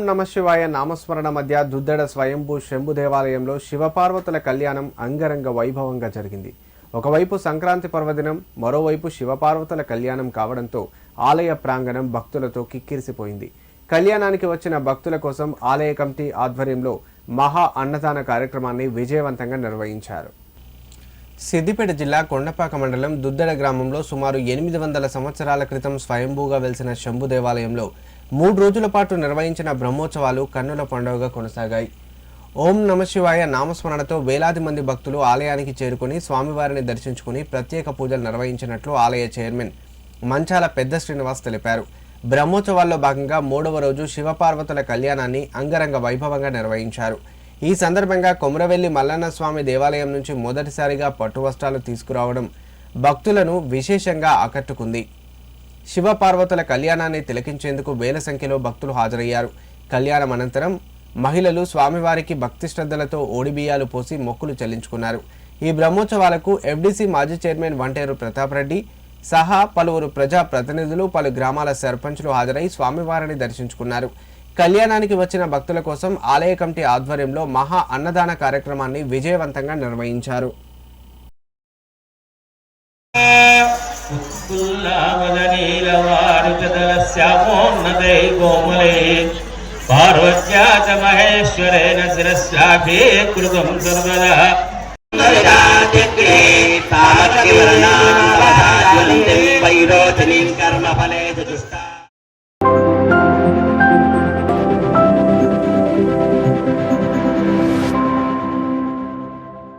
నమ శివాయ నామస్మరణ మధ్య దుద్దెడ స్వయంభూ శంభు దేవాలయంలో శివపార్వతుల కళ్యాణం అంగరంగ వైభవంగా జరిగింది. ఒకవైపు సంక్రాంతి పర్వదినం, మరోవైపు శివపార్వతుల కళ్యాణం కావడంతో ఆలయ ప్రాంగణం భక్తులతో కిక్కిరిసిపోయింది. కళ్యాణానికి వచ్చిన భక్తుల కోసం ఆలయ కమిటీ ఆధ్వర్యంలో మహా అన్నదాన కార్యక్రమాన్ని విజయవంతంగా నిర్వహించారు. సిద్దిపేట జిల్లా కొండపాక మండలం దుద్దెడ గ్రామంలో సుమారు 800 సంవత్సరాల క్రితం స్వయంభూగా వెలిసిన శంభు దేవాలయంలో 3 రోజుల పాటు నిర్వహించిన బ్రహ్మోత్సవాలు కన్నుల పండుగగా కొనసాగాయి. ఓం నమ శివాయ నామస్మరణతో వేలాది మంది భక్తులు ఆలయానికి చేరుకుని స్వామివారిని దర్శించుకుని ప్రత్యేక పూజలు నిర్వహించినట్లు ఆలయ చైర్మన్ మంచాల పెద్ద శ్రీనివాస్ తెలిపారు. బ్రహ్మోత్సవాల్లో భాగంగా 3వ రోజు శివపార్వతుల కళ్యాణాన్ని అంగరంగ వైభవంగా నిర్వహించారు. ఈ సందర్భంగా కొమరవెల్లి మల్లన్న స్వామి దేవాలయం నుంచి మొదటిసారిగా పట్టు వస్త్రాలు తీసుకురావడం భక్తులను విశేషంగా ఆకట్టుకుంది. శివపార్వతుల కళ్యాణాన్ని తిలకించేందుకు వేల సంఖ్యలో భక్తులు హాజరయ్యారు. కళ్యాణం అనంతరం మహిళలు స్వామివారికి భక్తి శ్రద్ధలతో ఓడిబియ్యాలు పోసి మొక్కులు చెల్లించుకున్నారు. ఈ బ్రహ్మోత్సవాలకు ఎఫ్డీసీ మాజీ చైర్మన్ వంటేరు ప్రతాప్ రెడ్డి సహా పలువురు ప్రజా ప్రతినిధులు, పలు గ్రామాల సర్పంచులు హాజరై స్వామివారిని దర్శించుకున్నారు. కళ్యాణానికి వచ్చిన భక్తుల కోసం ఆలయ కమిటీ ఆధ్వర్యంలో మహా అన్నదాన కార్యక్రమాన్ని విజయవంతంగా నిర్వహించారు. పార్వత్యా మహేశ్వరేణ శిరస్యాభి కృతం సర్వదా